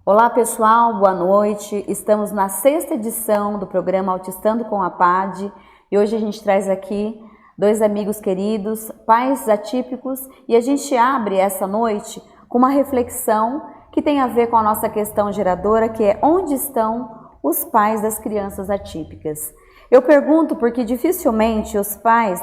Olá pessoal, boa noite. Estamos na 6ª edição do programa Autistando com a PAD e hoje a gente traz aqui dois amigos queridos, pais atípicos, e a gente abre essa noite com uma reflexão que tem a ver com a nossa questão geradora, que é: onde estão os pais das crianças atípicas? Eu pergunto porque dificilmente os pais,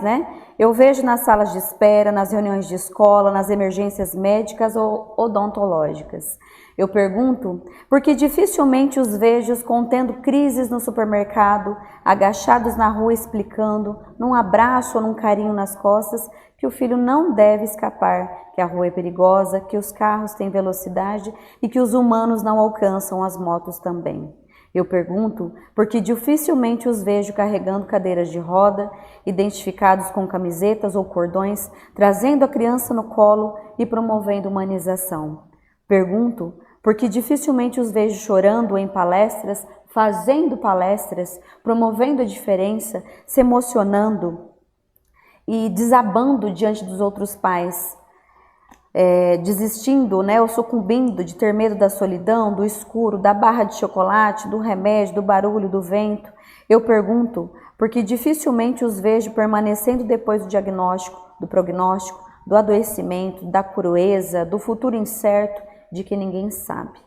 eu vejo nas salas de espera, nas reuniões de escola, nas emergências médicas ou odontológicas. Eu pergunto porque dificilmente os vejo contendo crises no supermercado, agachados na rua explicando, num abraço ou num carinho nas costas, que o filho não deve escapar, que a rua é perigosa, que os carros têm velocidade e que os humanos não alcançam as motos também. Eu pergunto porque dificilmente os vejo carregando cadeiras de roda, identificados com camisetas ou cordões, trazendo a criança no colo e promovendo humanização. Pergunto porque dificilmente os vejo chorando em palestras, fazendo palestras, promovendo a diferença, se emocionando e desabando diante dos outros pais, desistindo, ou sucumbindo de ter medo da solidão, do escuro, da barra de chocolate, do remédio, do barulho, do vento. Eu pergunto porque dificilmente os vejo permanecendo depois do diagnóstico, do prognóstico, do adoecimento, da crueza, do futuro incerto de que ninguém sabe.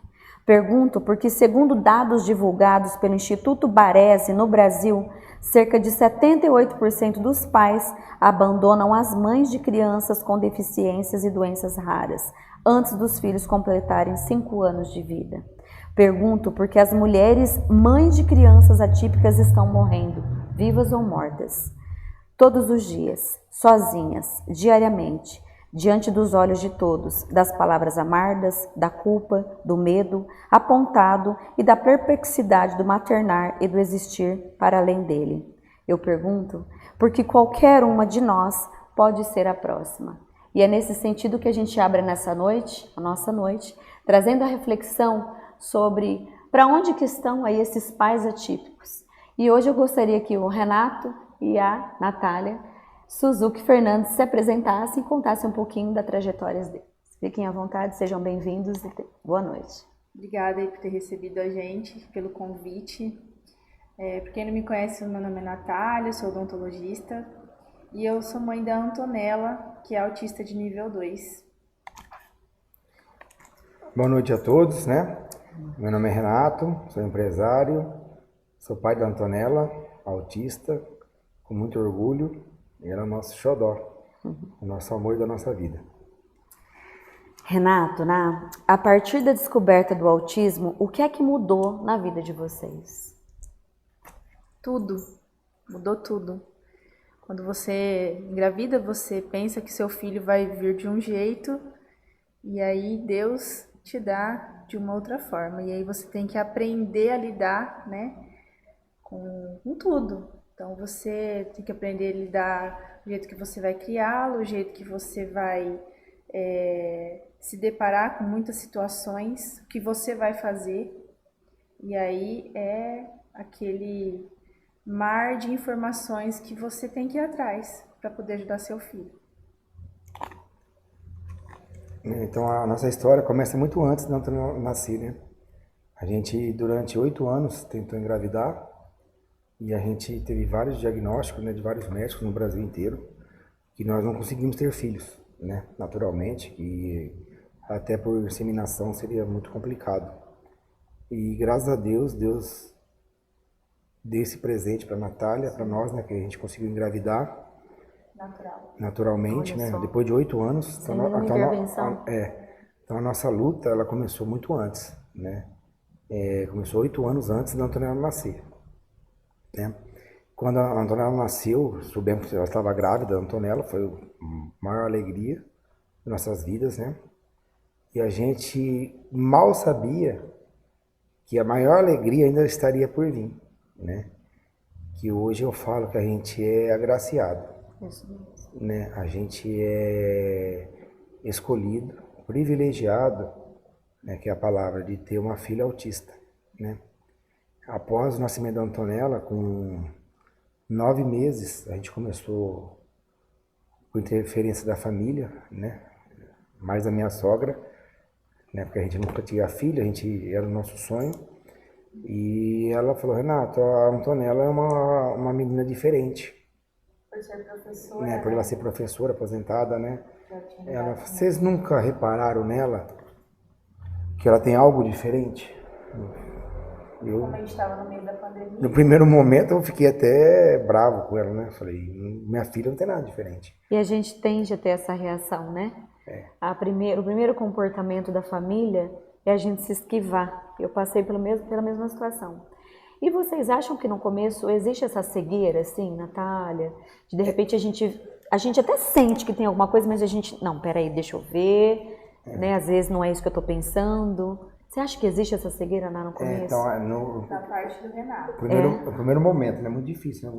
Pergunto porque, segundo dados divulgados pelo Instituto Baresi no Brasil, cerca de 78% dos pais abandonam as mães de crianças com deficiências e doenças raras antes dos filhos completarem 5 anos de vida. Pergunto porque as mulheres mães de crianças atípicas estão morrendo, vivas ou mortas, todos os dias, sozinhas, diariamente, diante dos olhos de todos, das palavras amargas, da culpa, do medo, apontado e da perplexidade do maternar e do existir para além dele. Eu pergunto porque qualquer uma de nós pode ser a próxima. E é nesse sentido que a gente abre nessa noite, a nossa noite, trazendo a reflexão sobre para onde que estão aí esses pais atípicos. E hoje eu gostaria que o Renato e a Natália Suzuki Fernandes se apresentassem e contassem um pouquinho da trajetória deles. Fiquem à vontade, sejam bem-vindos e boa noite. Obrigada aí por ter recebido a gente, pelo convite. Para quem não me conhece, meu nome é Natália, sou odontologista e eu sou mãe da Antonella, que é autista de nível 2. Boa noite a todos, Meu nome é Renato, sou empresário, sou pai da Antonella, autista, com muito orgulho. E ela é o nosso xodó, o nosso amor da nossa vida. Renato, a partir da descoberta do autismo, o que é que mudou na vida de vocês? Tudo, mudou tudo. Quando você engravida, você pensa que seu filho vai vir de um jeito e aí Deus te dá de uma outra forma. E aí você tem que aprender a lidar, com tudo. Então você tem que aprender a lidar do jeito que você vai criá-lo, o jeito que você vai se deparar com muitas situações, o que você vai fazer. E aí é aquele mar de informações que você tem que ir atrás para poder ajudar seu filho. Então a nossa história começa muito antes de eu nascer, A gente, durante 8 anos, tentou engravidar. E a gente teve vários diagnósticos, de vários médicos no Brasil inteiro, que nós não conseguimos ter filhos, naturalmente, que até por inseminação seria muito complicado. E graças a Deus, Deus deu esse presente para a Natália, para nós, que a gente conseguiu engravidar naturalmente, depois de 8 anos. Sem nenhuma intervenção. Então a nossa luta, ela começou muito antes, começou 8 anos antes da Antonella nascer. Quando a Antonella nasceu, soubemos que ela estava grávida. A Antonella foi a maior alegria de nossas vidas, E a gente mal sabia que a maior alegria ainda estaria por vir, Que hoje eu falo que a gente é agraciado, A gente é escolhido, privilegiado, que é a palavra, de ter uma filha autista, Após o nascimento da Antonella, com 9 meses, a gente começou, por interferência da família, mais da minha sogra, né? Porque a gente nunca tinha filha, a gente era o nosso sonho. E ela falou, Renato, a Antonella é uma menina diferente. Por ser professora, Né? Por ela ser professora aposentada, né? já tinha Ela, dado vocês nunca repararam nela que ela tem algo diferente? como a gente estava no meio da pandemia. No primeiro momento eu fiquei até bravo com ela, né? Falei, minha filha não tem nada diferente. E a gente tende a ter essa reação, né? O primeiro comportamento da família é a gente se esquivar. Eu passei pela mesma situação. E vocês acham que no começo existe essa cegueira, assim, Natália? De repente a gente até sente que tem alguma coisa, mas a gente, não, peraí, deixa eu ver, né? Às vezes não é isso que eu tô pensando. Você acha que existe essa cegueira lá no começo? Então, Da parte do Renato. no primeiro momento, né? É muito difícil, né?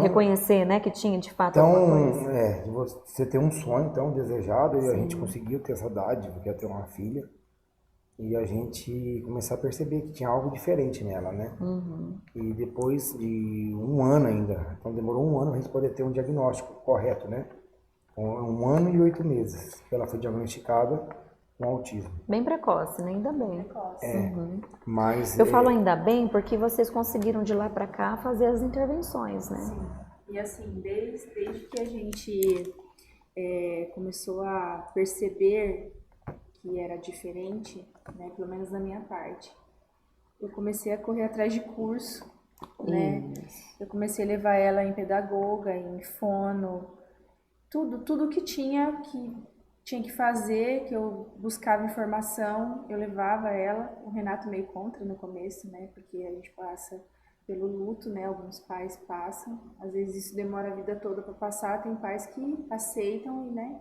Reconhecer, né, que tinha de fato alguma coisa. Você tem um sonho tão desejado e a gente conseguiu ter essa dádiva, que é ter uma filha. E a gente começar a perceber que tinha algo diferente nela, né? E depois de um ano ainda, então demorou um ano a gente poder ter um diagnóstico correto, né? 1 ano e 8 meses que ela foi diagnosticada com autismo. Bem precoce, né? Ainda bem. Mas Eu falo ainda bem porque vocês conseguiram de lá pra cá fazer as intervenções, né? Sim. E assim, desde que a gente começou a perceber que era diferente, né, pelo menos da minha parte, eu comecei a correr atrás de curso, né? Eu comecei a levar ela em pedagoga, em fono, tudo que tinha que fazer, que eu buscava informação, eu levava ela. O Renato meio contra no começo, né? Porque a gente passa pelo luto, né? Alguns pais passam, às vezes isso demora a vida toda para passar, tem pais que aceitam, né?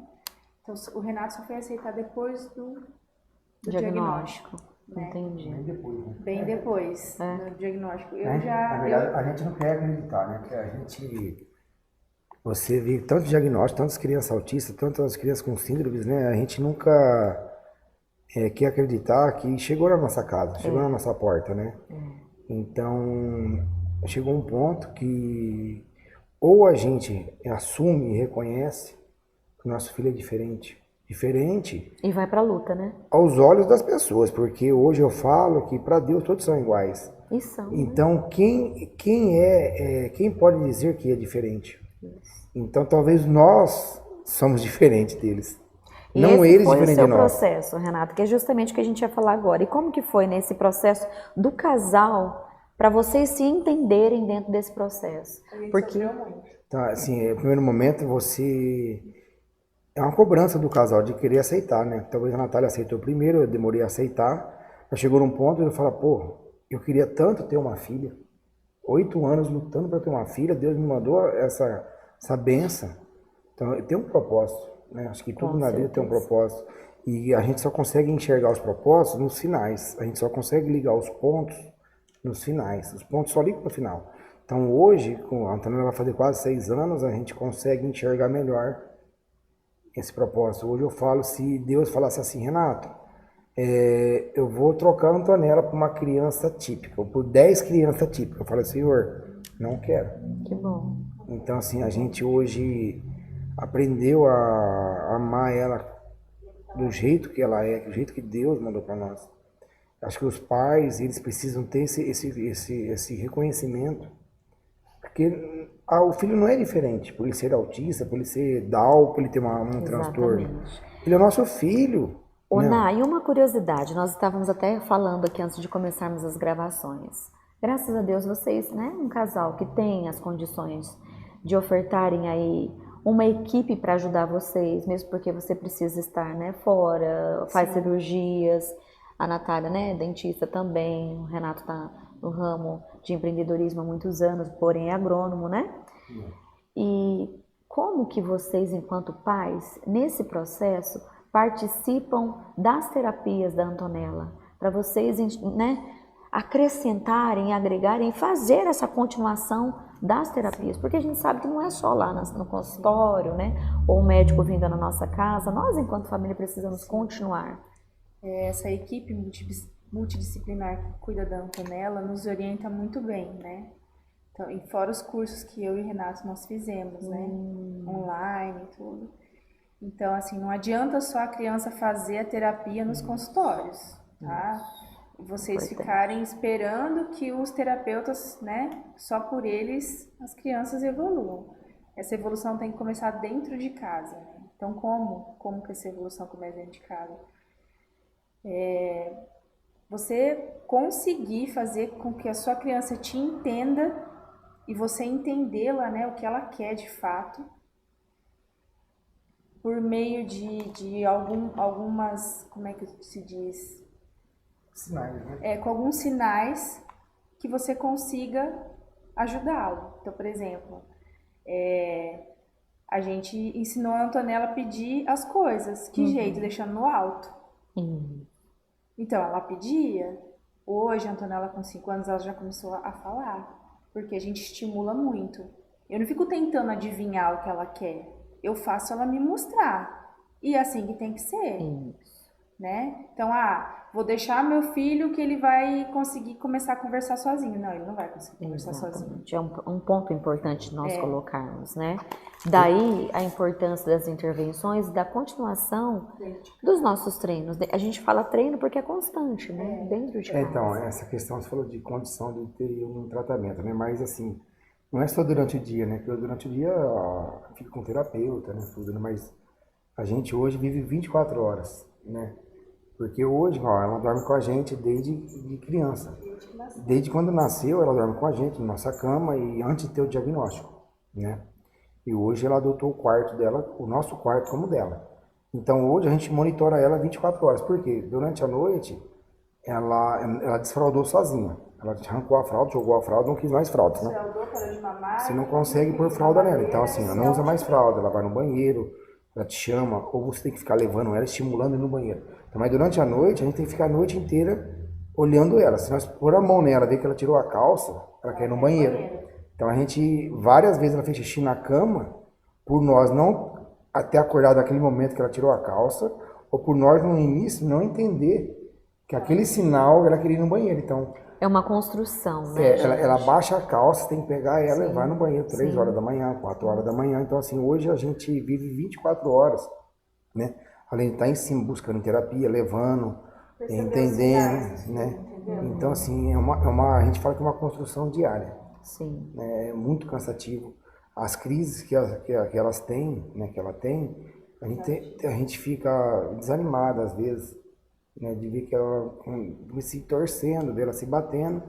Então o Renato só foi aceitar depois do diagnóstico, né? Entendi. bem depois, né? Bem depois do diagnóstico. Na verdade, a gente não quer acreditar, né? Porque você vê tantos diagnósticos, tantas crianças autistas, tantas crianças com síndromes, né? A gente nunca quer acreditar que chegou na nossa casa, chegou na nossa porta, né? Então, chegou um ponto que ou a gente assume e reconhece que o nosso filho é diferente. Diferente E vai pra luta, né? aos olhos das pessoas, porque hoje eu falo que para Deus todos são iguais. E são, né? Então, quem pode dizer que é diferente? Então, talvez nós somos diferentes deles. E Não esse eles foi o diferentes seu de nós. processo, Renato, que é justamente o que a gente ia falar agora. E como que foi nesse processo do casal para vocês se entenderem dentro desse processo? Porque Então, assim, no primeiro momento, é uma cobrança do casal de querer aceitar, né? Talvez a Natália aceitou primeiro, eu demorei a aceitar. Mas chegou num ponto e eu falo, pô, eu queria tanto ter uma filha. 8 anos lutando para ter uma filha, Deus me mandou essa bênção. Então, eu tenho um propósito, né? Acho que tudo na vida tem um propósito. E a gente só consegue enxergar os propósitos nos finais. A gente só consegue ligar os pontos nos finais. Os pontos só ligam no final. Então, hoje, com a Antonella vai fazer quase 6 anos, a gente consegue enxergar melhor esse propósito. Hoje eu falo, se Deus falasse assim, Renato, eu vou trocar a Antonella por uma criança típica, ou por 10 crianças típicas. Eu falo, Senhor, não quero. que bom. Então, assim, a gente hoje aprendeu a amar ela do jeito que ela é, do jeito que Deus mandou para nós. Acho que os pais, eles precisam ter esse reconhecimento, porque o filho não é diferente, por ele ser autista, por ele ser Down, por ele ter um transtorno. Ele é nosso filho. Ô, né? Ná, e uma curiosidade, nós estávamos até falando aqui antes de começarmos as gravações. Graças a Deus vocês, né, um casal que tem as condições de ofertarem aí uma equipe para ajudar vocês, mesmo porque você precisa estar, né, fora, faz cirurgias. A Natália, né, dentista também, o Renato tá no ramo de empreendedorismo há muitos anos, porém é agrônomo, né? E como que vocês, enquanto pais, nesse processo, participam das terapias da Antonella? Para vocês, né, acrescentarem, agregarem, fazer essa continuação das terapias, porque a gente sabe que não é só lá no consultório, né, ou o médico vindo na nossa casa, nós enquanto família precisamos continuar. Essa equipe multidisciplinar que cuida da Antonella nos orienta muito bem, né? Então, e fora os cursos que eu e o Renato nós fizemos, né? Online e tudo. Então, assim, não adianta só a criança fazer a terapia nos consultórios, tá? Vocês ficarem esperando que os terapeutas, né, só por eles as crianças evoluam. Essa evolução tem que começar dentro de casa, né? Então, como que essa evolução começa dentro de casa? Você conseguir fazer com que a sua criança te entenda e você entendê-la, né, o que ela quer de fato, por meio de algumas, como é que se diz? Sinais, né? Com alguns sinais que você consiga ajudá-lo. Então, por exemplo, a gente ensinou a Antonella a pedir as coisas. Que jeito? Deixando no alto. Então, ela pedia. Hoje, a Antonella, com 5 anos, ela já começou a falar. Porque a gente estimula muito. Eu não fico tentando adivinhar o que ela quer. Eu faço ela me mostrar. E é assim que tem que ser. Né? Então, vou deixar meu filho que ele vai conseguir começar a conversar sozinho. Não, ele não vai conseguir conversar sozinho. É um ponto importante nós colocarmos, né? Daí a importância das intervenções, da continuação dos nossos treinos. A gente fala treino porque é constante, né? Dentro de casa. Então, essa questão, você falou de condição de ter um tratamento, né? Mas, assim, não é só durante o dia, né? Porque durante o dia fica com terapeuta, né? Tudo, né? Mas a gente hoje vive 24 horas, né? Porque hoje, ela dorme com a gente desde de criança. Desde quando nasceu, ela dorme com a gente, na nossa cama, e antes de ter o diagnóstico, né? E hoje ela adotou o quarto dela, o nosso quarto como dela. Então hoje a gente monitora ela 24 horas. Por quê? Durante a noite, ela desfraldou sozinha. Ela arrancou a fralda, jogou a fralda, não quis mais fralda, né? Você não consegue pôr fralda nela. Então, assim, ela não usa mais fralda, ela vai no banheiro, ela te chama, ou você tem que ficar levando ela, estimulando no banheiro. Então, mas durante a noite, a gente tem que ficar a noite inteira olhando ela. Se nós pôr a mão nela, ver que ela tirou a calça, ela quer ir no banheiro. Então, a gente, várias vezes ela fez xixi na cama, por nós não até acordar daquele momento que ela tirou a calça, ou por nós no início não entender que aquele sinal ela queria ir no banheiro. Então, é uma construção, né? Ela baixa a calça, tem que pegar ela e vai no banheiro 3 horas da manhã, 4 horas da manhã. Então, assim, hoje a gente vive 24 horas, né? Além de estar em cima, buscando terapia, levando, entendendo, né? Então, assim, a gente fala que é uma construção diária. Sim. É muito cansativo. As crises que elas têm, né, que ela tem, a gente fica desanimado às vezes, né, de ver que ela se torcendo, dela se batendo,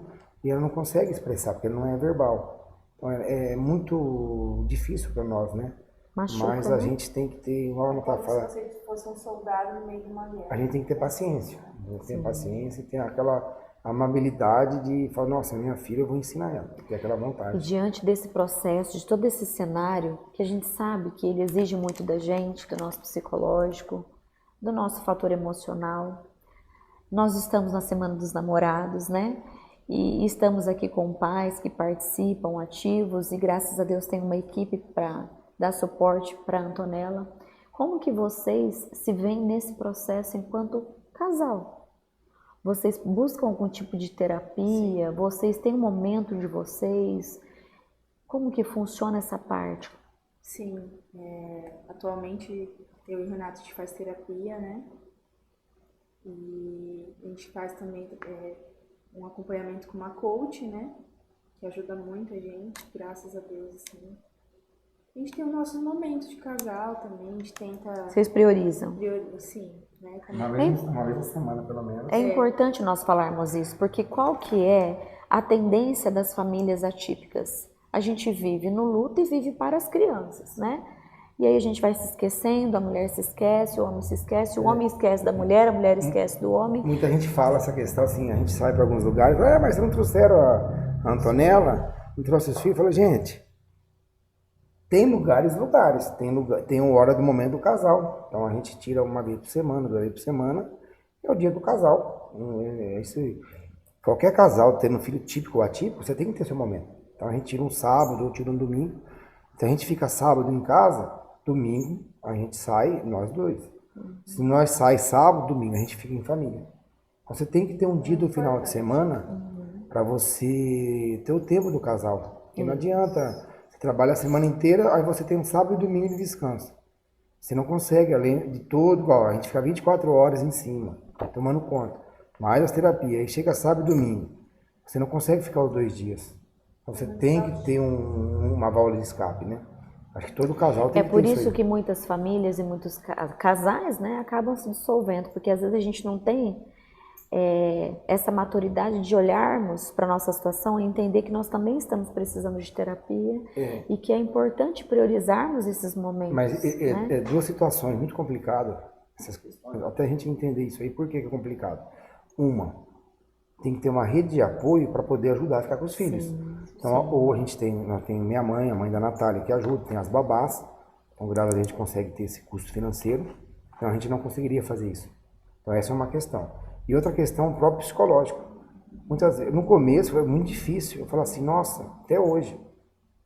e ela não consegue expressar, porque não é verbal. Então é muito difícil para nós, né? Machuca, mas a gente tem que ter, igual ela tá falando, se você fosse um soldado no meio de uma guerra. a gente tem que ter paciência. A gente tem paciência e tem aquela amabilidade de falar, nossa, minha filha, eu vou ensinar ela, ter aquela vontade. E diante desse processo, de todo esse cenário, que a gente sabe que ele exige muito da gente, do nosso psicológico, do nosso fator emocional. Nós estamos na Semana dos Namorados, né? E estamos aqui com pais que participam, ativos, e graças a Deus tem uma equipe para dar suporte para a Antonella. Como que vocês se veem nesse processo enquanto casal? Vocês buscam algum tipo de terapia? Vocês têm um momento de vocês? Como que funciona essa parte? Sim, atualmente eu e o Renato a gente faz terapia, né? E a gente faz também um acompanhamento com uma coach, né? Que ajuda muito a gente, graças a Deus, assim. A gente tem os nossos momentos de casal também, a gente tenta... Vocês priorizam? Sim, né? Uma vez na semana, pelo menos. É importante nós falarmos isso, porque qual que é a tendência das famílias atípicas? A gente vive no luto e vive para as crianças, né? E aí a gente vai se esquecendo, a mulher se esquece, o homem se esquece, o homem esquece da mulher, a mulher esquece do homem. Muita gente fala essa questão assim, a gente sai para alguns lugares, mas não trouxeram a Antonella, não trouxe os filhos. Eu falo, gente, tem lugares, tem uma hora do momento do casal. Então a gente tira uma vez por semana, 2 vezes por semana, é o dia do casal. Qualquer casal tendo filho típico ou atípico, você tem que ter seu momento. Então a gente tira um sábado ou tira um domingo. Então a gente fica sábado em casa, domingo a gente sai, nós dois. Se nós sai sábado, domingo, a gente fica em família. Então, você tem que ter um dia do final de semana para você ter o tempo do casal. Porque não adianta, você trabalha a semana inteira, aí você tem um sábado e domingo de descanso. Você não consegue, além de todo, igual, a gente fica 24 horas em cima, tomando conta. Mais as terapias, aí chega sábado e domingo. Você não consegue ficar os 2 dias. Então você tem que ter uma válvula de escape, né? Acho que todo casal tem É que por ter isso isso aí. que muitas famílias e muitos casais, né, acabam se dissolvendo, porque às vezes a gente não tem essa maturidade de olharmos para a nossa situação e entender que nós também estamos precisando de terapia e que é importante priorizarmos esses momentos. Mas né? é duas situações muito complicadas, essas questões, até a gente entender isso aí, por que que é complicado? Uma, tem que ter uma rede de apoio para poder ajudar a ficar com os filhos. Então, ou a gente tem, nós tem minha mãe, a mãe da Natália, que ajuda, tem as babás, então graças a Deus a gente consegue ter esse custo financeiro, então a gente não conseguiria fazer isso. Então essa é uma questão. E outra questão, o próprio psicológico. Muitas vezes, no começo foi muito difícil, eu falo assim, nossa, até hoje,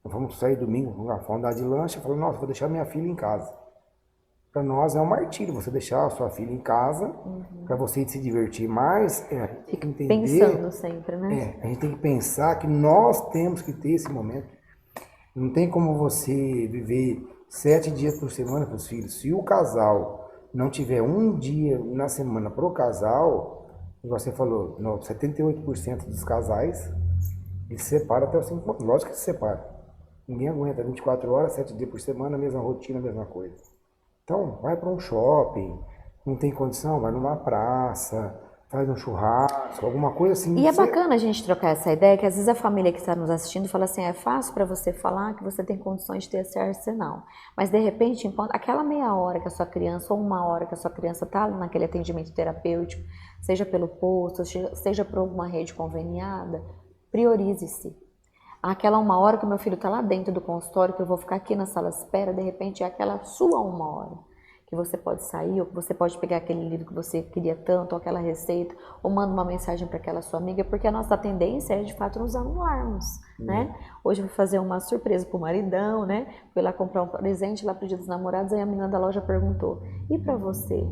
nós vamos sair domingo, vamos andar de lanche, eu falo, nossa, vou deixar minha filha em casa. Para nós é um martírio você deixar a sua filha em casa, para você se divertir mais, a gente tem que entender, Pensando sempre, né? a gente tem que pensar que nós temos que ter esse momento. Não tem como você viver 7 dias por semana com os filhos. Se o casal não tiver um dia na semana pro casal, igual você falou, 78% dos casais, eles se separam até os 5 anos. Lógico que se separa. Ninguém aguenta 24 horas, 7 dias por semana, a mesma rotina, a mesma coisa. Então, vai para um shopping, não tem condição, vai numa praça, faz um churrasco, alguma coisa assim. E é bacana a gente trocar essa ideia, que às vezes a família que está nos assistindo fala assim, é fácil para você falar que você tem condições de ter esse arsenal. Mas de repente, aquela meia hora que a sua criança, ou 1 hora que a sua criança está naquele atendimento terapêutico, seja pelo posto, seja por alguma rede conveniada, priorize-se. Aquela 1 hora que o meu filho está lá dentro do consultório, que eu vou ficar aqui na sala de espera, de repente é aquela sua 1 hora. Que você pode sair, ou que você pode pegar aquele livro que você queria tanto, ou aquela receita, ou manda uma mensagem para aquela sua amiga, porque a nossa tendência é de fato nos anularmos, né? Hoje eu vou fazer uma surpresa pro maridão, né? Fui lá comprar um presente lá pro Dia dos Namorados, aí a menina da loja perguntou, e para você?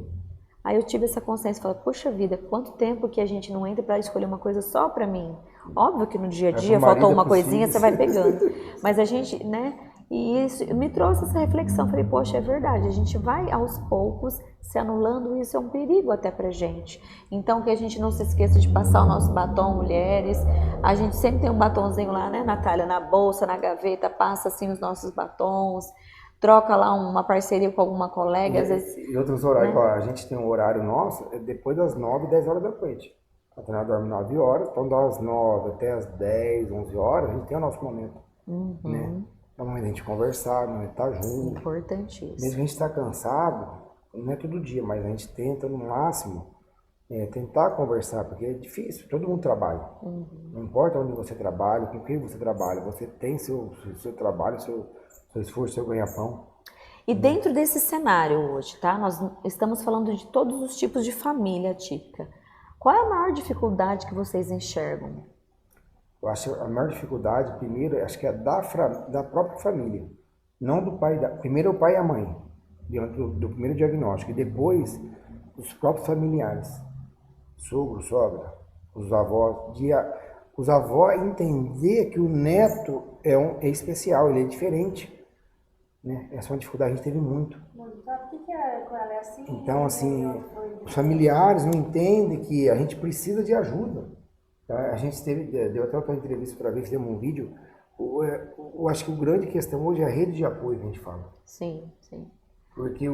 Aí eu tive essa consciência e falei, poxa vida, quanto tempo que a gente não entra para escolher uma coisa só para mim? Óbvio que no dia a dia faltou uma coisinha, você vai pegando. Mas a gente, né? E isso me trouxe essa reflexão. Falei, poxa, é verdade, a gente vai aos poucos se anulando, isso é um perigo até pra gente. Então que a gente não se esqueça de passar o nosso batom, mulheres. A gente sempre tem um batonzinho lá, né, Natália, na bolsa, na gaveta, passa assim os nossos batons. Troca lá uma parceria com alguma colega, às vezes... E outros horários, ó, a gente tem um horário nosso, depois das 9, 10 horas da noite. A treinadora dorme 9 horas, então das 9 até as 10, 11 horas, a gente tem o nosso momento, né? É o momento da gente conversar, é o momento de estar junto. Importantíssimo. Mesmo que a gente está cansado, não é todo dia, mas a gente tenta no máximo tentar conversar, porque é difícil, todo mundo trabalha. Não importa onde você trabalha, com quem você trabalha, você tem seu trabalho, seu esforço, seu ganha-pão. E dentro desse cenário hoje, tá? Nós estamos falando de todos os tipos de família típica. Qual é a maior dificuldade que vocês enxergam? Eu acho a maior dificuldade, primeiro, acho que é da própria família. Não do pai, primeiro é o pai e a mãe, diante do primeiro diagnóstico, e depois os próprios familiares, sogro, sogra, os avós, os avós entender que o neto é especial, ele é diferente. Né? Essa é uma dificuldade que a gente teve muito. Então, assim, os familiares não entendem que a gente precisa de ajuda. A gente deu até outra entrevista outra vez, demos um vídeo. Eu acho que a grande questão hoje é a rede de apoio que a gente fala. Sim, sim. Porque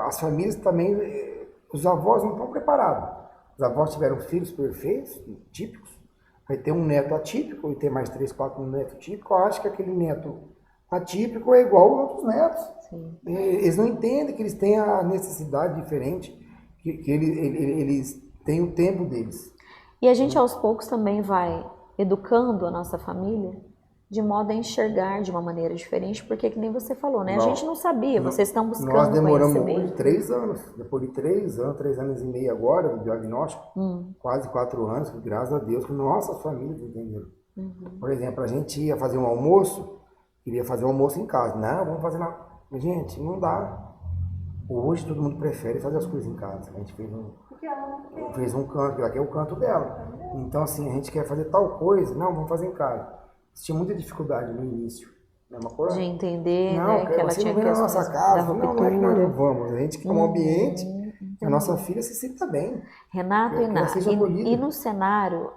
as famílias também, os avós não estão preparados. Os avós tiveram filhos perfeitos, típicos. Vai ter um neto atípico e ter mais 3, 4 netos típicos. Eu acho que aquele neto atípico é igual aos outros netos. Sim. Eles não entendem que eles têm a necessidade diferente, que eles têm o tempo deles. E a gente aos poucos também vai educando a nossa família de modo a enxergar de uma maneira diferente, porque que nem você falou, né? A gente não sabia, vocês estão buscando Nós demoramos conhecimento. 3 anos, depois de 3 anos e meio agora do diagnóstico, quase 4 anos, graças a Deus, que nossas famílias entenderam. Por exemplo, a gente ia fazer um almoço, queria fazer um almoço em casa. Não, vamos fazer na... Gente, não dá. Hoje todo mundo prefere fazer as coisas em casa. A gente fez um canto, aqui é o canto dela. Então, assim, a gente quer fazer tal coisa, não, vamos fazer em casa. Tinha muita dificuldade no início. mesma coisa. De entender, Não, né, que ela você tinha não vem na nossa questões da casa. Não, não é que nós ruptura. não vamos. A gente quer um ambiente que a nossa filha se sinta bem. Renato, Que ela seja e acolhida. no cenário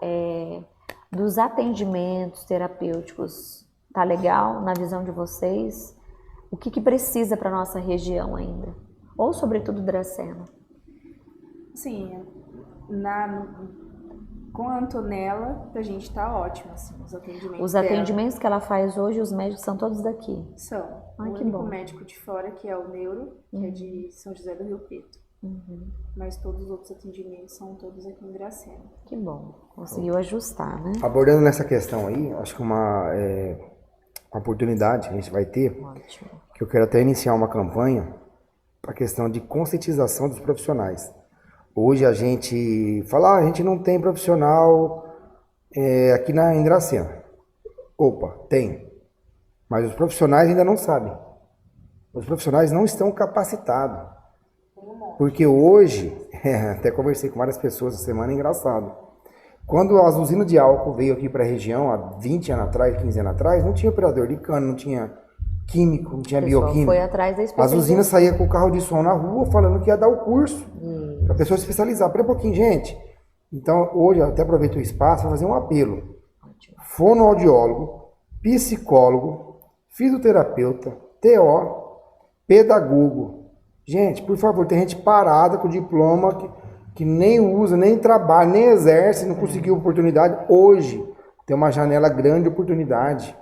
dos atendimentos terapêuticos, tá legal na visão de vocês? O que precisa para nossa região ainda? Ou sobretudo Dracena? Sim, com a Antonella, pra gente tá ótimo, assim, os atendimentos Os dela. atendimentos que ela faz hoje, os médicos são todos daqui. São. Ai, O que único bom. médico de fora, que é o Neuro, que é de São José do Rio Preto. Mas todos os outros atendimentos são todos aqui em Dracena. Que bom. Conseguiu ajustar, né? Abordando nessa questão aí, acho que uma oportunidade que a gente vai ter, Ótimo. que eu quero até iniciar uma campanha para a questão de conscientização dos profissionais. Hoje a gente fala, a gente não tem profissional aqui em Dracena. Opa, tem. Mas os profissionais ainda não sabem. Os profissionais não estão capacitados. Porque hoje, até conversei com várias pessoas essa semana, é engraçado. Quando as usinas de álcool veio aqui para a região, há 20 anos atrás, 15 anos atrás, não tinha operador de cano, não tinha químico, não tinha O pessoal bioquímico. foi atrás da As especialização. usinas saíam com o carro de som na rua falando que ia dar o curso para a pessoa se especializar. Espera um pouquinho, gente. Então, hoje, eu até aproveito o espaço para fazer um apelo. Fonoaudiólogo, psicólogo, fisioterapeuta, TO, pedagogo. Gente, por favor, tem gente parada com diploma que nem usa, nem trabalha, nem exerce, não conseguiu oportunidade. Hoje, tem uma janela grande de oportunidade.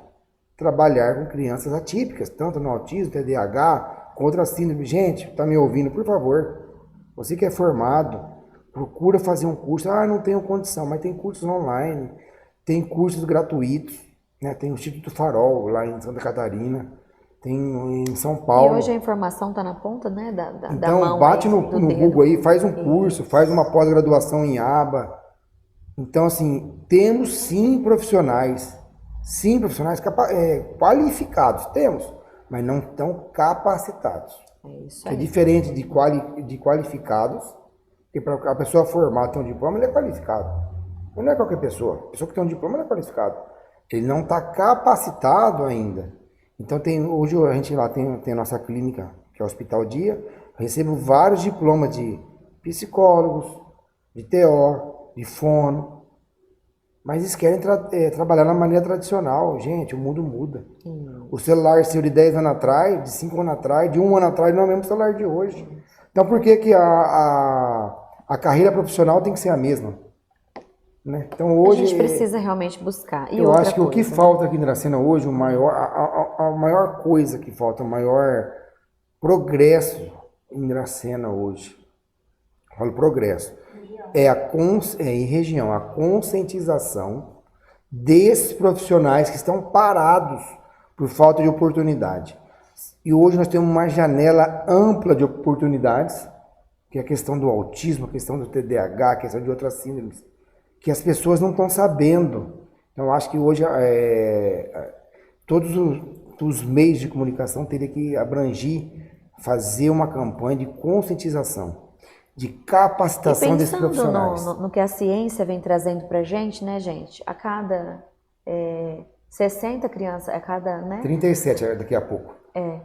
Trabalhar com crianças atípicas, tanto no autismo, TDAH, com outras síndromes. Gente, tá me ouvindo? Por favor, você que é formado, procura fazer um curso. Ah, não tenho condição, mas tem cursos online, tem cursos gratuitos, né? Tem o Instituto Farol, lá em Santa Catarina, tem em São Paulo. E hoje a informação está na ponta, né, da Então, mão. bate aí, no do dedo. Google aí, faz um curso, faz uma pós-graduação em aba. Então, assim, temos sim profissionais qualificados, temos, mas não tão capacitados. É isso É aí. diferente de qualificados, porque para a pessoa formar, ter um diploma, ele é qualificado. Não é qualquer pessoa. A pessoa que tem um diploma, ele é qualificado. Ele não está capacitado ainda. Então, hoje a gente lá tem a nossa clínica, que é o Hospital Dia. Eu recebo vários diplomas de psicólogos, de TO, de fono. Mas eles querem trabalhar na maneira tradicional. Gente, o mundo muda. O celular seu de 10 anos atrás, de 5 anos atrás, de 1 ano atrás, não é o mesmo celular de hoje. Então, por que a carreira profissional tem que ser a mesma? Né? Então, hoje, A gente precisa realmente buscar. E eu outra acho que o que coisa, falta aqui em Dracena hoje, a maior coisa que falta, o maior progresso em Dracena hoje, eu falo progresso, em região, a conscientização desses profissionais que estão parados por falta de oportunidade. E hoje nós temos uma janela ampla de oportunidades, que é a questão do autismo, a questão do TDAH, a questão de outras síndromes, que as pessoas não estão sabendo. Então, eu acho que hoje todos os meios de comunicação teriam que abrangir, fazer uma campanha de conscientização, de capacitação desses profissionais. Pensando no que a ciência vem trazendo pra gente, né, gente? A cada 60 crianças, a cada, né? 37 daqui a pouco.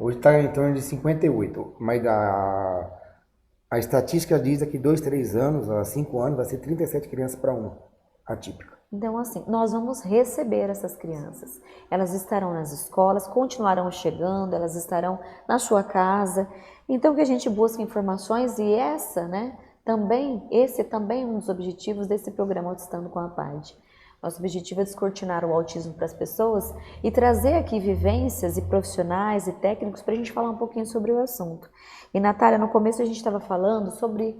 Hoje está em torno de 58, mas a estatística diz que 2, 3 anos, a 5 anos, vai ser 37 crianças para uma atípica. Então, assim, nós vamos receber essas crianças. Elas estarão nas escolas, continuarão chegando, elas estarão na sua casa. Então, que a gente busque informações e esse também é um dos objetivos desse programa Autistando com a PAD. Nosso objetivo é descortinar o autismo para as pessoas e trazer aqui vivências e profissionais e técnicos para a gente falar um pouquinho sobre o assunto. E, Natália, no começo a gente estava falando sobre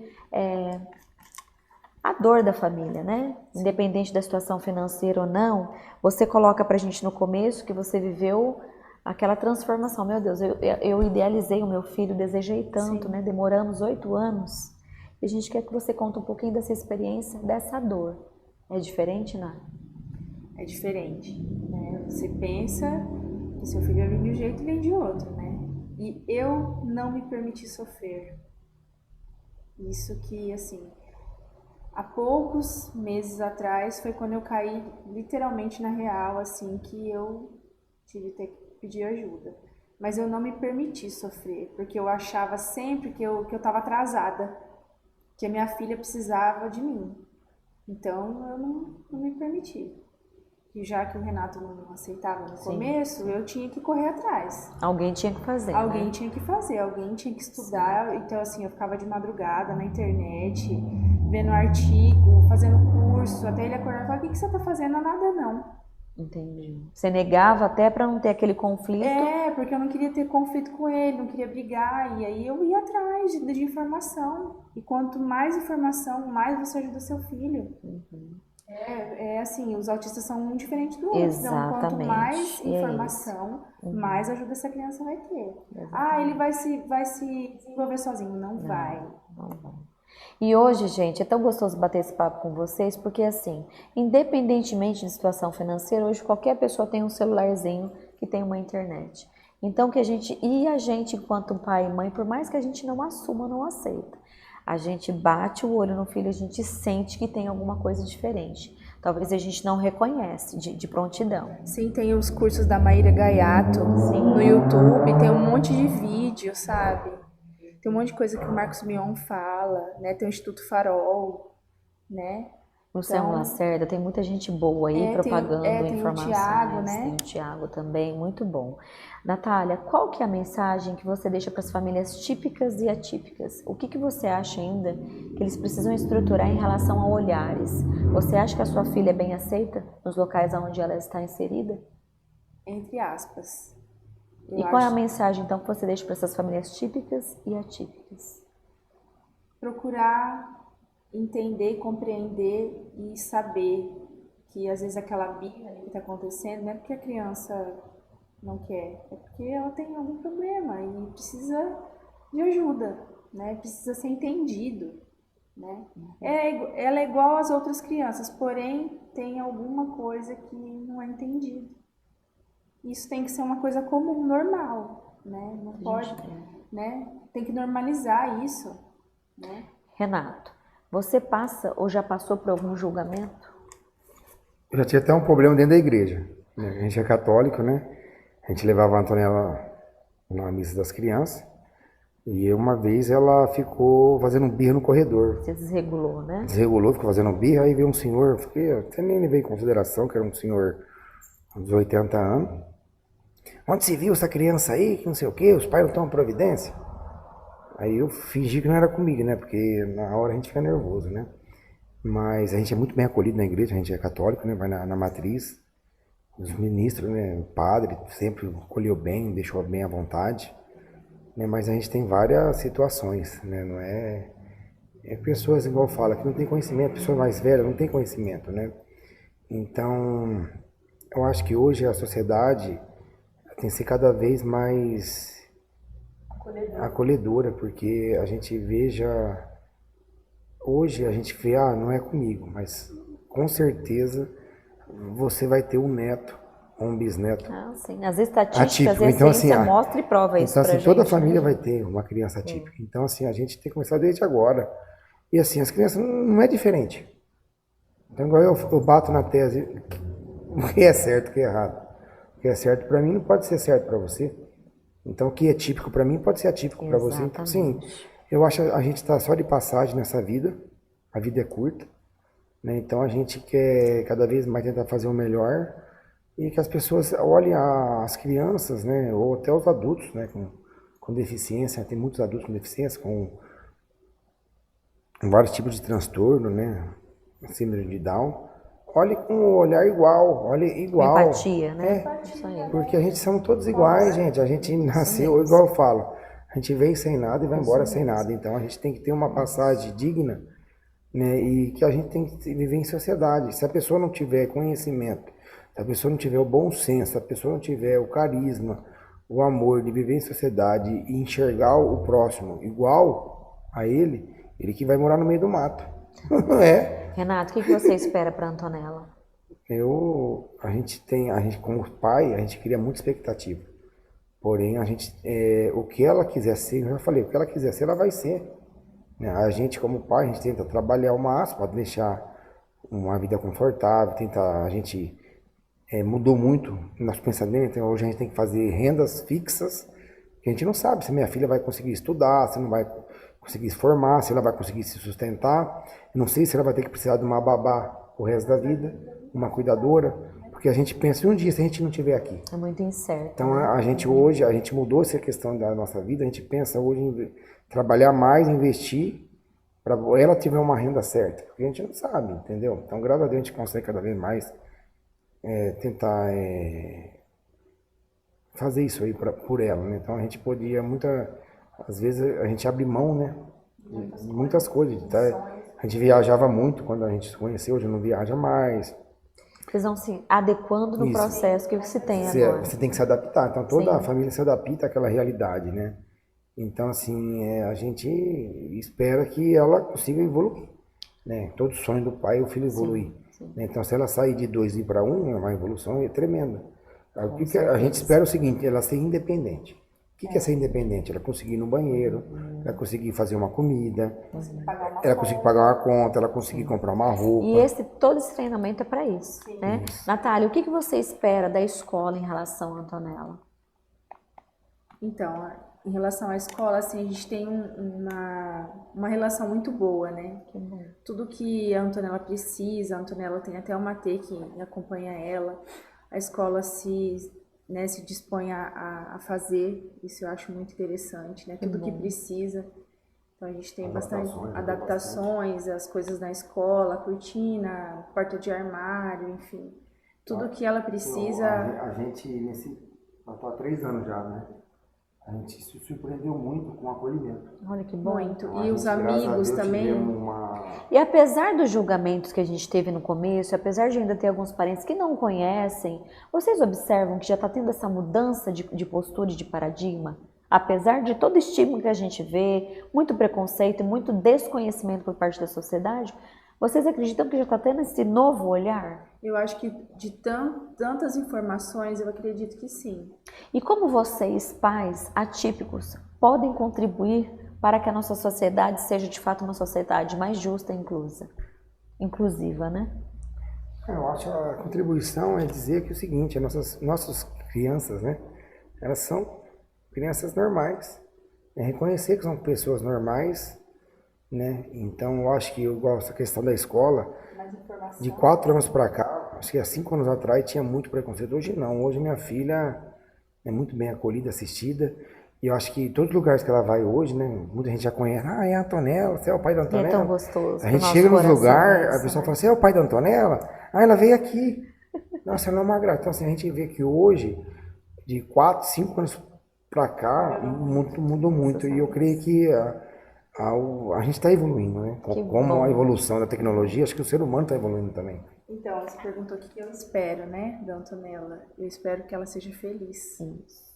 a dor da família, né? Independente da situação financeira ou não, você coloca pra gente no começo que você viveu aquela transformação. Meu Deus, eu idealizei o meu filho, desejei tanto, né? Demoramos 8 anos. E a gente quer que você conte um pouquinho dessa experiência, dessa dor. É diferente, Nath? É diferente, né? Você pensa que seu filho vem de um jeito e vem de outro, né? E eu não me permiti sofrer. Isso que, assim... Há poucos meses atrás foi quando eu caí literalmente na real, assim, que eu tive pedir ajuda. Mas eu não me permiti sofrer, porque eu achava sempre que eu estava atrasada, que a minha filha precisava de mim. Então eu não me permiti. E já que o Renato não aceitava no começo, eu tinha que correr atrás. Alguém tinha que fazer, Alguém né? tinha que fazer, alguém tinha que estudar. Então, assim, eu ficava de madrugada na internet, vendo artigo, fazendo curso, até ele acordar e falar: o que você tá fazendo? Nada, não. Entendi. Você negava até para não ter aquele conflito? É, porque eu não queria ter conflito com ele, não queria brigar. E aí eu ia atrás de informação. E quanto mais informação, mais você ajuda seu filho. É assim, os autistas são um diferente do outro. Então, quanto mais Exatamente. E é informação, mais ajuda essa criança vai ter. Ah, ele vai se desenvolver sozinho. Não vai. Não vai. E hoje, gente, é tão gostoso bater esse papo com vocês, porque assim, independentemente de situação financeira, hoje qualquer pessoa tem um celularzinho que tem uma internet. Então, a gente, enquanto pai e mãe, por mais que a gente não assuma, não aceita. A gente bate o olho no filho, a gente sente que tem alguma coisa diferente. Talvez a gente não reconhece de prontidão. Sim, tem os cursos da Maíra Gaiato no YouTube, tem um monte de vídeo, sabe? Tem um monte de coisa que o Marcos Mion fala, né? Tem o Instituto Farol, né? Luciano Lacerda, tem muita gente boa aí propagando tem informações. o Thiago, né? Tem o Thiago também, muito bom. Natália, qual que é a mensagem que você deixa para as famílias típicas e atípicas? O que você acha ainda que eles precisam estruturar em relação a olhares? Você acha que a sua filha é bem aceita nos locais onde ela está inserida? Entre aspas. E qual é a mensagem, então, que você deixa para essas famílias típicas e atípicas? Procurar entender, compreender e saber que às vezes aquela birra que está acontecendo não é porque a criança não quer, é porque ela tem algum problema e precisa de ajuda, né? Precisa ser entendido, né? Ela é igual às outras crianças, porém tem alguma coisa que não é entendido. Isso tem que ser uma coisa comum, normal, né? Não pode, né? Tem que normalizar isso, né? Renato, você passa ou já passou por algum julgamento? Eu já tinha até um problema dentro da igreja, né? A gente é católico, né? A gente levava a Antonella na missa das crianças e uma vez ela ficou fazendo birra no corredor. Você desregulou, né? Desregulou, ficou fazendo birra, aí veio um senhor, até nem levei em consideração que era um senhor de 80 anos. Onde se viu essa criança aí, que não sei o quê, os pais não tomam providência? Aí eu fingi que não era comigo, né? Porque na hora a gente fica nervoso, né? Mas a gente é muito bem acolhido na igreja, a gente é católico, né? Vai na matriz. Os ministros, né? O padre sempre acolheu bem, deixou bem à vontade. Né? Mas a gente tem várias situações, né? Não é... É pessoas, igual fala, que não tem conhecimento, pessoas mais velhas não tem conhecimento, né? Então, eu acho que hoje a sociedade tem que ser cada vez mais acolhedora, porque a gente veja, hoje a gente vê, não é comigo, mas com certeza você vai ter um neto ou um bisneto. Sim. As estatísticas atípico. e a Então, ciência assim, mostra e prova isso então, pra assim, toda gente, família né? vai ter uma criança atípica. Então, assim, a gente tem que começar desde agora. E assim, as crianças não é diferente. Então, igual eu bato na tese, o que é certo, o que é errado. O que é certo para mim não pode ser certo para você. Então, o que é típico para mim pode ser atípico para você. Então, sim, eu acho que a gente está só de passagem nessa vida. A vida é curta. Né? Então, a gente quer cada vez mais tentar fazer o melhor e que as pessoas olhem as crianças, né? Ou até os adultos, né? Com deficiência. Tem muitos adultos com deficiência, com vários tipos de transtorno, né? Síndrome de Down. Olhe com um olhar igual, olhe igual. Empatia, né? Isso aí. Porque a gente somos todos iguais, gente. A gente nasceu, igual eu falo, a gente veio sem nada e vai embora sem nada. Então a gente tem que ter uma passagem digna, né? E que a gente tem que viver em sociedade. Se a pessoa não tiver conhecimento, se a pessoa não tiver o bom senso, se a pessoa não tiver o carisma, o amor de viver em sociedade e enxergar o próximo igual a ele que vai morar no meio do mato. Renato, o que você espera para Antonella? A gente como pai, a gente cria muita expectativa. Porém, o que ela quiser ser, eu já falei, o que ela quiser ser, ela vai ser. Né? A gente como pai, a gente tenta trabalhar o máximo para deixar uma vida confortável, a gente mudou muito nosso pensamento. Então, hoje a gente tem que fazer rendas fixas, que a gente não sabe se minha filha vai conseguir estudar, se não vai conseguir se formar, se ela vai conseguir se sustentar. Não sei se ela vai ter que precisar de uma babá o resto da vida, uma cuidadora, porque a gente pensa um dia se a gente não estiver aqui. É muito incerto. Então a gente hoje, a gente mudou essa questão da nossa vida, a gente pensa hoje em trabalhar mais, investir, para ela tiver uma renda certa, porque a gente não sabe, entendeu? Então, graças a Deus, a gente consegue cada vez mais tentar fazer isso aí por ela, né? Então a gente podia às vezes a gente abre mão, né? De muitas coisas, tá? A gente viajava muito quando a gente se conheceu, hoje não viaja mais. Vocês vão se adequando no processo que se tem agora. Você tem que se adaptar, então toda Sim. a família se adapta àquela realidade, né? Então assim, a gente espera que ela consiga evoluir, né? Todo sonho do pai é o filho evoluir. Sim. Então se ela sair de 2 e ir para 1, é uma evolução tremenda. O que a gente espera é o seguinte, ela ser independente. O que é ser independente? Ela conseguir ir no banheiro, ela conseguir fazer uma comida, ela conseguir pagar uma conta, ela conseguir comprar uma roupa. E todo esse treinamento é para isso, né? Natália, o que você espera da escola em relação à Antonella? Então, em relação à escola, assim, a gente tem uma relação muito boa, né? Que bom. Tudo que a Antonella precisa, a Antonella tem até uma T que acompanha ela, a escola se dispõe a fazer, isso eu acho muito interessante, né? Tudo que precisa. Então a gente tem bastante adaptações, as coisas na escola, cortina, porta de armário, enfim. Tudo que ela precisa. A gente, ela está há 3 anos já, né? A gente se surpreendeu muito com o acolhimento. Olha que bom. Muito. Então, E os amigos também. E apesar dos julgamentos que a gente teve no começo, apesar de ainda ter alguns parentes que não conhecem, vocês observam que já está tendo essa mudança de postura e de paradigma? Apesar de todo estigma que a gente vê, muito preconceito e muito desconhecimento por parte da sociedade, vocês acreditam que já está tendo esse novo olhar? Eu acho que de tantas informações, eu acredito que sim. E como vocês, pais atípicos, podem contribuir para que a nossa sociedade seja de fato uma sociedade mais justa e inclusiva, né? Eu acho que a contribuição é dizer que é o seguinte, nossas crianças, né? Elas são crianças normais. É reconhecer que são pessoas normais, né? Então eu acho que eu gosto da questão da escola. De 4 anos para cá, acho que há 5 anos atrás tinha muito preconceito. Hoje não. Hoje minha filha é muito bem acolhida, assistida. E eu acho que todos os lugares que ela vai hoje, né? Muita gente já conhece. Ah, é a Antonella, você é o pai da Antonella. É tão gostoso. A gente chega nos lugares, a pessoa fala, você é o pai da Antonella? Ah, ela veio aqui. Nossa, ela é uma grata. Então assim, a gente vê que hoje, de 4, 5 anos para cá, mudou muito. E eu creio que a gente está evoluindo, né? Como a evolução da tecnologia, acho que o ser humano está evoluindo também. Então, você perguntou o que eu espero, né, da Antonella. Eu espero que ela seja feliz. Isso.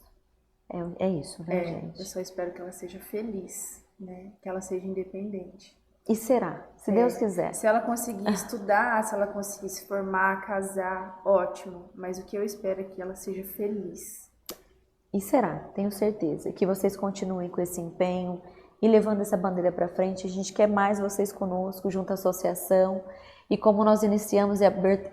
É isso, né, gente? Eu só espero que ela seja feliz, né? Que ela seja independente. E será, se Deus quiser. Se ela conseguir estudar, se ela conseguir se formar, casar, ótimo. Mas o que eu espero é que ela seja feliz. E será, tenho certeza, que vocês continuem com esse empenho e levando essa bandeira para frente. A gente quer mais vocês conosco, junto à associação. E como nós iniciamos e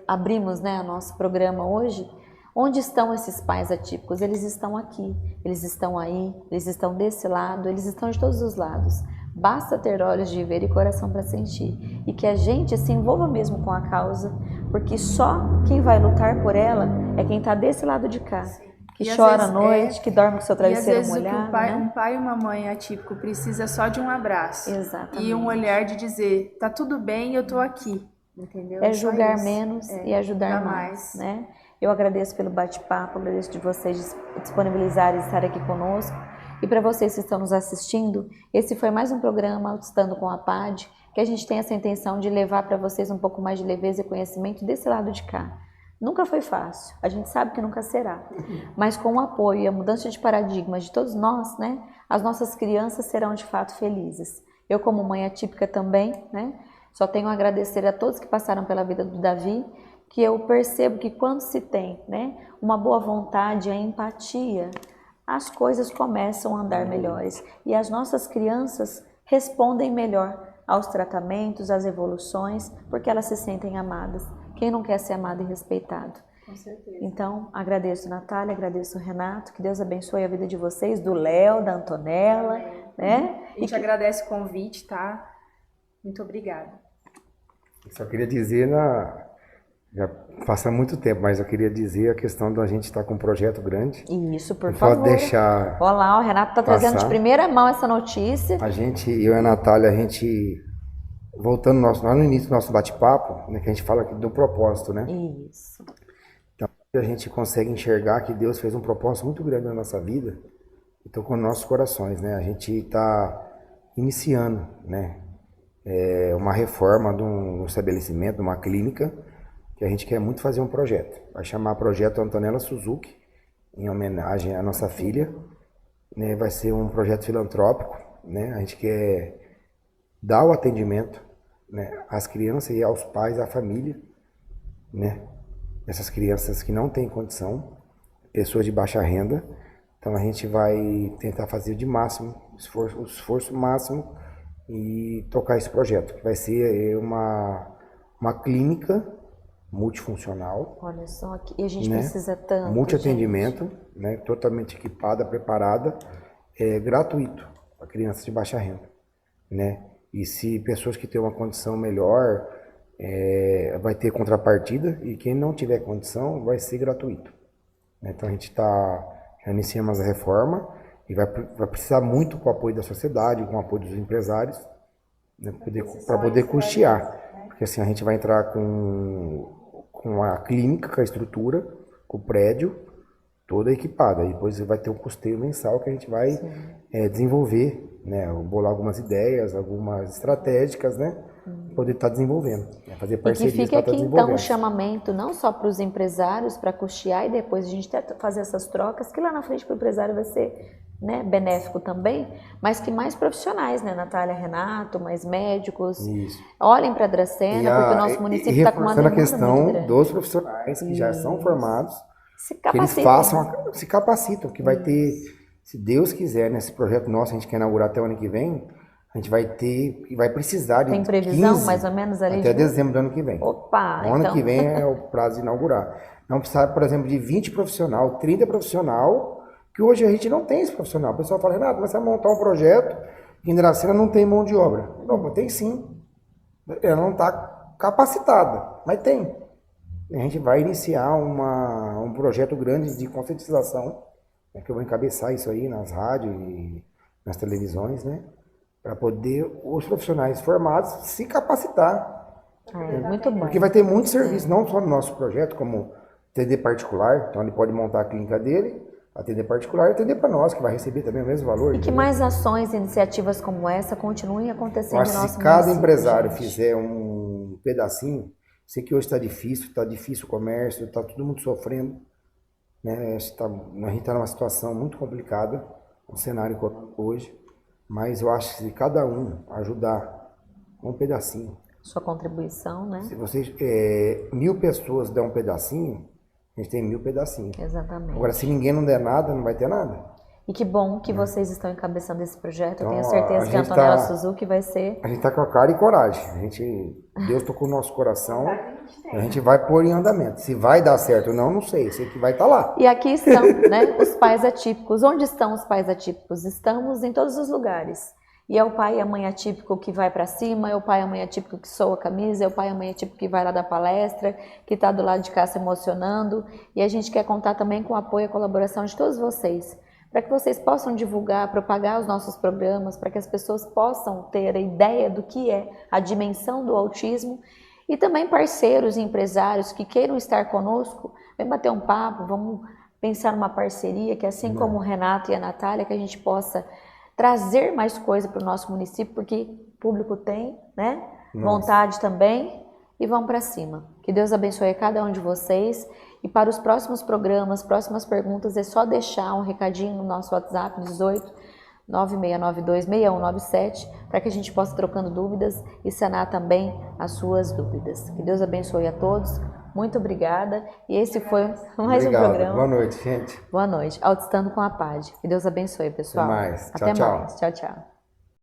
abrimos, né, o nosso programa hoje, onde estão esses pais atípicos? Eles estão aqui, eles estão aí, eles estão desse lado, eles estão de todos os lados. Basta ter olhos de ver e coração para sentir. E que a gente se envolva mesmo com a causa, porque só quem vai lutar por ela é quem está desse lado de cá. Que chora à noite, que dorme com seu travesseiro molhado. E às vezes um pai e uma mãe atípico precisa só de um abraço. Exatamente. E um olhar de dizer, tá tudo bem, eu tô aqui. Entendeu? É julgar menos e ajudar mais, né? Eu agradeço pelo bate-papo, agradeço de vocês disponibilizarem e estar aqui conosco. E para vocês que estão nos assistindo, esse foi mais um programa Estando com a PAD, que a gente tem essa intenção de levar para vocês um pouco mais de leveza e conhecimento desse lado de cá. Nunca foi fácil, a gente sabe que nunca será, mas com o apoio e a mudança de paradigma de todos nós, né, as nossas crianças serão de fato felizes. Eu como mãe atípica também, né, só tenho a agradecer a todos que passaram pela vida do Davi, que eu percebo que quando se tem, né, uma boa vontade, a empatia, as coisas começam a andar melhores e as nossas crianças respondem melhor aos tratamentos, às evoluções, porque elas se sentem amadas. Quem não quer ser amado e respeitado? Com certeza. Então, agradeço, Natália, agradeço, Renato, que Deus abençoe a vida de vocês, do Léo, da Antonella, né? A gente agradece o convite, tá? Muito obrigada. Só queria dizer, já passa muito tempo, mas eu queria dizer a questão da gente estar com um projeto grande. Isso, por Não favor. pode deixar. Olha lá, o Renato está trazendo de primeira mão essa notícia. Eu e a Natália, voltando lá no início do nosso bate-papo, né, que a gente fala aqui do propósito, né? Isso. Então, a gente consegue enxergar que Deus fez um propósito muito grande na nossa vida, então com nossos corações, né? A gente está iniciando, né? Uma reforma de um estabelecimento, de uma clínica, que a gente quer muito fazer um projeto. Vai chamar Projeto Antonella Suzuki, em homenagem à nossa filha, né? Vai ser um projeto filantrópico, né? A gente quer dar o atendimento, né, às crianças e aos pais, à família, né? Essas crianças que não têm condição, pessoas de baixa renda. Então a gente vai tentar fazer de máximo, o esforço máximo e tocar esse projeto, que vai ser uma clínica multifuncional. Olha só, e a gente né? precisa tanto. Multiatendimento, né? Totalmente equipada, preparada, gratuito para crianças de baixa renda, né? E se pessoas que têm uma condição melhor, vai ter contrapartida, e quem não tiver condição vai ser gratuito. Então a gente já iniciamos a reforma e vai precisar muito com o apoio da sociedade, com o apoio dos empresários, né, para poder custear. Porque assim a gente vai entrar com a clínica, com a estrutura, com o prédio, toda equipada. E depois vai ter um custeio mensal que a gente vai desenvolver, né, bolar algumas ideias, algumas estratégicas, né, poder estar desenvolvendo, né, fazer parcerias. E que fique aqui então o chamamento não só para os empresários para custear e depois a gente fazer essas trocas, que lá na frente para o empresário vai ser, né, benéfico também, mas que mais profissionais, né, Natália, Renato, mais médicos, Isso. olhem para a Dracena, porque o nosso município está com uma demanda muito grande. A questão dos profissionais que já são formados, que eles se capacitam, que vai ter, se Deus quiser, nesse projeto nosso, a gente quer inaugurar até o ano que vem, a gente vai ter e vai precisar de Tem previsão, 15, mais ou menos, ali? até dezembro do ano que vem. Opa! O ano que vem é o prazo de inaugurar. Não precisa, por exemplo, de 20 profissional, 30 profissional, que hoje a gente não tem esse profissional. O pessoal fala, Renato, você vai montar um projeto e em Dracena não tem mão de obra. Não, mas tem sim. Ela não está capacitada, mas tem. A gente vai iniciar um projeto grande de conscientização, né, que eu vou encabeçar isso aí nas rádios e nas televisões, né, para poder os profissionais formados se capacitar. Muito bom. Porque vai ter muito serviço, não só no nosso projeto, como atender particular, então ele pode montar a clínica dele, atender particular e atender para nós, que vai receber também o mesmo valor. E que mais ações e iniciativas como essa continuem acontecendo no nosso município. Se cada empresário fizer um pedacinho, sei que hoje está difícil o comércio, está todo mundo sofrendo, né? A gente está numa situação muito complicada, o cenário econômico hoje, mas eu acho que se cada um ajudar um pedacinho. Sua contribuição, né? Se vocês, 1.000 pessoas der um pedacinho, a gente tem 1.000 pedacinhos. Exatamente. Agora, se ninguém não der nada, não vai ter nada. E que bom que vocês estão encabeçando esse projeto. Então, eu tenho certeza que a Antonella Suzuki vai ser... A gente está com a cara e coragem. Deus tocou no nosso coração. A gente vai pôr em andamento. Se vai dar certo ou não, não sei. Sei que vai estar lá. E aqui estão, né, os pais atípicos. Onde estão os pais atípicos? Estamos em todos os lugares. E é o pai e a mãe atípico que vai para cima, é o pai e a mãe atípico que soa a camisa, é o pai e a mãe atípico que vai lá dar palestra, que está do lado de cá se emocionando. E a gente quer contar também com o apoio e a colaboração de todos vocês, para que vocês possam divulgar, propagar os nossos programas, para que as pessoas possam ter a ideia do que é a dimensão do autismo, e também parceiros e empresários que queiram estar conosco, vem bater um papo, vamos pensar numa parceria, que assim como o Renato e a Natália, que a gente possa trazer mais coisa para o nosso município, porque público tem, né? Vontade também, e vamos para cima. Que Deus abençoe a cada um de vocês. E para os próximos programas, próximas perguntas, é só deixar um recadinho no nosso WhatsApp, 18 9692 6197, para que a gente possa ir trocando dúvidas e sanar também as suas dúvidas. Que Deus abençoe a todos. Muito obrigada. E esse foi mais um programa. Boa noite, gente. Boa noite. Autistando com a PAD. Que Deus abençoe, pessoal. Até mais. Até Tchau, mais. Tchau, tchau.